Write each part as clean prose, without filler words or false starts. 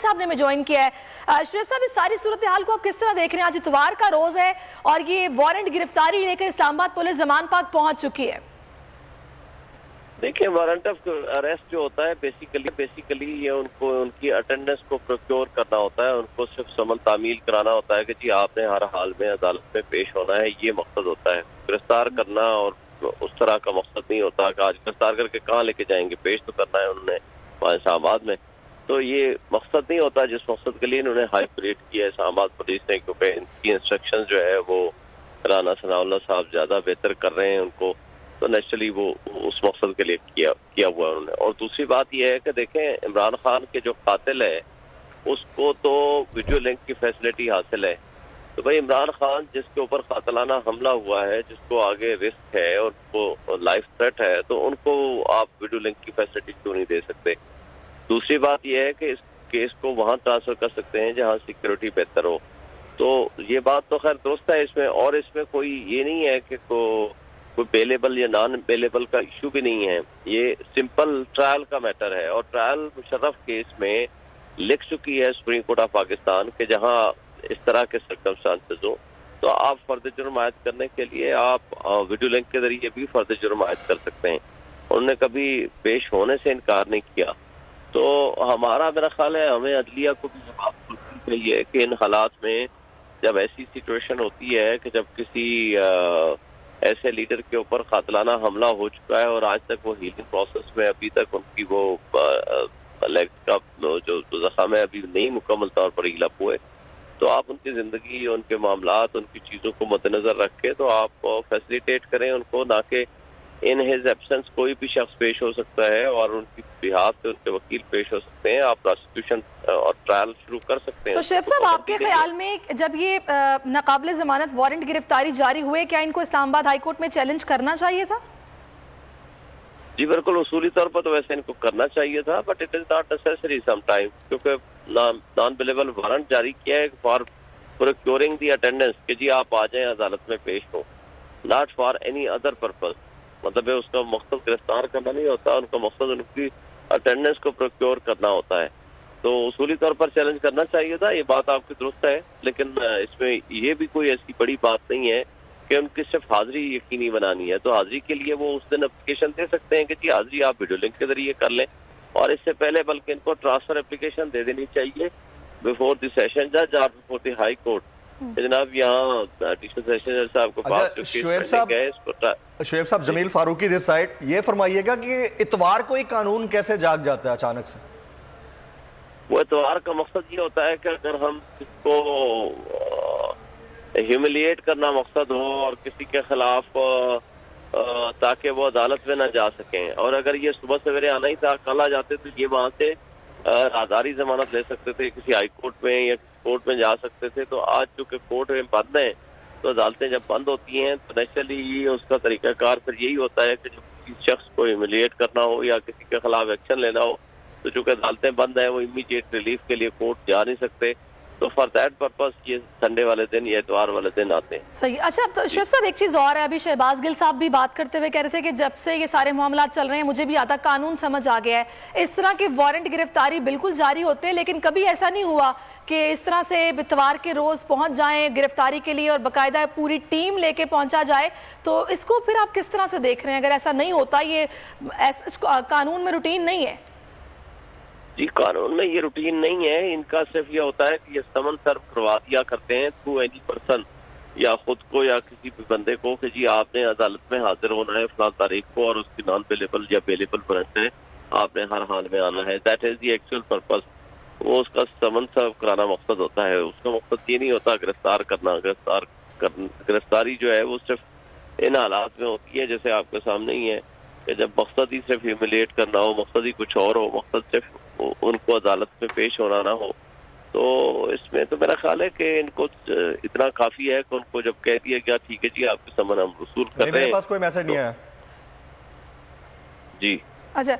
صاحب نے ہمیں جوائن کیا ہے۔ شعیب صاحب، اس ساری صورتحال کو آپ کس طرح دیکھ رہے ہیں؟ آج اتوار کا روز ہے اور یہ وارنٹ گرفتاری لے کر اسلام آباد پولیس زمان پاک پہنچ چکی ہے۔ دیکھیں، وارنٹ آف اریسٹ جو ہوتا ہے بیسیکلی یہ ان کو ان کی اٹینڈنس کو پروکیور کرنا ہوتا ہے، ان کو صرف سمن تعمیل کرانا ہوتا ہے کہ جی آپ نے ہر حال میں عدالت میں پیش ہونا ہے، یہ مقصد ہوتا ہے۔ گرفتار کرنا اور اس طرح کا مقصد نہیں ہوتا کہ آج گرفتار کر کے کہاں لے کے جائیں گے، پیش تو کرنا ہے انہوں نے وہاں اسلام آباد میں۔ تو یہ مقصد نہیں ہوتا جس مقصد کے لیے انہوں نے ہائی پریڈ کیا ہے اسلام آباد پولیس نے، کیونکہ ان کی انسٹرکشن جو ہے وہ رانا ثناء اللہ صاحب زیادہ بہتر کر رہے ہیں ان کو، تو نیچرلی وہ اس مقصد کے لیے کیا ہوا انہوں نے۔ اور دوسری بات یہ ہے کہ دیکھیں، عمران خان کے جو قاتل ہے اس کو تو ویڈیو لنک کی فیسلٹی حاصل ہے، تو بھائی عمران خان جس کے اوپر قاتلانہ حملہ ہوا ہے، جس کو آگے رسک ہے اور ان کو لائف تھریٹ ہے، تو ان کو آپ ویڈیو لنک کی فیسلٹی کیوں نہیں دے سکتے؟ دوسری بات یہ ہے کہ اس کیس کو وہاں ٹرانسفر کر سکتے ہیں جہاں سیکیورٹی بہتر ہو۔ تو یہ بات تو خیر درست ہے اس میں، اور اس میں کوئی یہ نہیں ہے کہ کوئی بیلیبل یا نان بیلیبل کا ایشو بھی نہیں ہے، یہ سمپل ٹرائل کا میٹر ہے، اور ٹرائل مشرف کیس میں لکھ چکی ہے سپریم کورٹ آف پاکستان کہ جہاں اس طرح کے سرکمسٹانسز ہو تو آپ فرد جرم عائد کرنے کے لیے آپ ویڈیو لنک کے ذریعے بھی فرد جرم عائد کر سکتے ہیں۔ انہوں نے کبھی پیش ہونے سے انکار نہیں کیا، تو ہمارا میرا خیال ہے ہمیں عدلیہ کو بھی جواب کرنا چاہیے کہ ان حالات میں جب ایسی سچویشن ہوتی ہے کہ جب کسی ایسے لیڈر کے اوپر قاتلانہ حملہ ہو چکا ہے اور آج تک وہ ہیلنگ پروسیس میں ابھی تک ان کی وہ لیگ کا جو زخم ہے ابھی نہیں مکمل طور پر ہیل اپ ہوئے، تو آپ ان کی زندگی، ان کے معاملات، ان کی چیزوں کو مد نظر رکھ کے تو آپ فیسیلیٹیٹ کریں ان کو، نہ کہ ان ہز ایبسنس کوئی بھی شخص پیش ہو سکتا ہے اور ان کی بہاف سے ان کے وکیل پیش ہو سکتے ہیں، آپ پروسیکیوشن اور ٹرائل شروع کر سکتے ہیں۔ تو شعیب صاحب، آپ کے خیال میں جب یہ ناقابل ضمانت وارنٹ گرفتاری جاری ہوئے، کیا ان کو اسلام آباد ہائی کورٹ میں چیلنج کرنا چاہیے تھا؟ جی بالکل، اصولی طور پر تو ویسے ان کو کرنا چاہیے تھا، but it is not necessary some time, کیونکہ نان بیلیبل وارنٹ جاری کیا ہے فار پروکیورنگ دی اٹینڈنس کہ جی آپ آ جائیں عدالت میں پیش ہو، not for any other purpose. مطلب اس کا مقصد گرفتار کرنا نہیں ہوتا، ان کا مقصد ان کی اٹینڈنس کو پروکیور کرنا ہوتا ہے۔ تو اصولی طور پر چیلنج کرنا چاہیے تھا، یہ بات آپ کی درست ہے، لیکن اس میں یہ بھی کوئی ایسی بڑی بات نہیں ہے کہ ان کی صرف حاضری یقینی بنانی ہے۔ تو حاضری کے لیے وہ اس دن اپلیکیشن دے سکتے ہیں کہ جی حاضری آپ ویڈیو لنک کے ذریعے کر لیں، اور اس سے پہلے بلکہ ان کو ٹرانسفر اپلیکیشن دے دینی چاہیے بیفور دی سیشن جج اور بیفور دی ہائی کورٹ۔ جناب یہاں ایڈیشنل سیشن جج صاحب کو پاس شعیب صاحب، جمیل فاروقی دس سائٹ، یہ فرمائیے گا کہ اتوار کو ہی قانون کیسے جاگ جاتا ہے اچانک سے؟ وہ اتوار کا مقصد یہ ہوتا ہے کہ اگر ہم اس کو ہیوملیٹ کرنا مقصد ہو اور کسی کے خلاف تاکہ وہ عدالت میں نہ جا سکیں، اور اگر یہ صبح سویرے آنا ہی تھا، کل آ جاتے تو یہ وہاں سے رازداری ضمانت لے سکتے تھے، کسی ہائی کورٹ میں یا کسی کورٹ میں جا سکتے تھے۔ تو آج چونکہ کورٹ میں بند ہیں تو عدالتیں جب بند ہوتی ہیں تو نیچرلی اس کا طریقہ کار پھر یہی ہوتا ہے کہ جب کسی شخص کو ہیوملیٹ کرنا ہو یا کسی کے خلاف ایکشن لینا ہو تو چونکہ عدالتیں بند ہیں وہ امیڈیٹ ریلیف کے لیے کورٹ جا نہیں سکتے، تو فار دیٹ پرپز یہ سنڈے والے دن یا اتوار والے دن آتے ہیں۔ صحیح۔ اچھا شعیب صاحب، ایک چیز اور ہے، ابھی شہباز گل صاحب بھی بات کرتے ہوئے کہہ رہے تھے کہ جب سے یہ سارے معاملات چل رہے ہیں مجھے بھی آتا قانون سمجھ آ گیا ہے، اس طرح کے وارنٹ گرفتاری بالکل جاری ہوتے ہیں، لیکن کبھی ایسا نہیں ہوا کہ اس طرح سے اتوار کے روز پہنچ جائیں گرفتاری کے لیے اور باقاعدہ پوری ٹیم لے کے پہنچا جائے، تو اس کو پھر آپ کس طرح سے دیکھ رہے ہیں؟ اگر ایسا نہیں ہوتا، یہ قانون میں روٹین نہیں ہے؟ جی قانون میں یہ روٹین نہیں ہے، ان کا صرف یہ ہوتا ہے کہ یہ سمن سرو کروا دیا کرتے ہیں تھرو اینی پرسن، یا خود کو یا کسی بھی بندے کو کہ جی آپ نے عدالت میں حاضر ہونا ہے فلاں تاریخ کو اور اس کی نان بیلیبل یا بیلیبل وارنٹ ہے، آپ نے ہر حال میں آنا ہے۔ That is the actual purpose, وہ اس کا سمن سرو کرانا مقصد ہوتا ہے، اس کا مقصد یہ نہیں ہوتا گرفتار کرنا۔ گرفتاری جو ہے وہ صرف ان حالات میں ہوتی ہے جیسے آپ کے سامنے ہی ہے کہ جب مقصد ہی صرف ہیوملیٹ کرنا ہو، مقصد ہی کچھ اور ہو، مقصد صرف ان کو عدالت میں پیش ہونا نہ ہو، تو اس میں تو میرا خیال ہے کہ ان کو اتنا کافی ہے کہ ان کو جب کہہ دیا گیا ٹھیک ہے جی آپ کے سمن ہم وصول کر رہے ہیں، میرے پاس کوئی میسج نہیں ہے۔ جی اچھا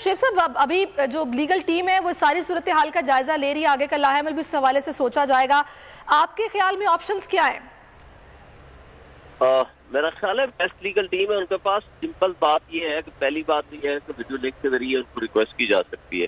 شعیب صاحب، ابھی جو لیگل ٹیم ہے وہ ساری صورتحال کا جائزہ لے رہی ہے، آگے کا لاہ عمل بھی اس حوالے سے سوچا جائے گا، آپ کے خیال میں آپشنز کیا ہیں؟ میرا خیال ہے بیسٹ لیگل ٹیم ہے ان کے پاس۔ سمپل بات یہ ہے کہ پہلی بات یہ ہے کہ ویڈیو لنک کے ذریعے ان کو ریکویسٹ کی جا سکتی ہے،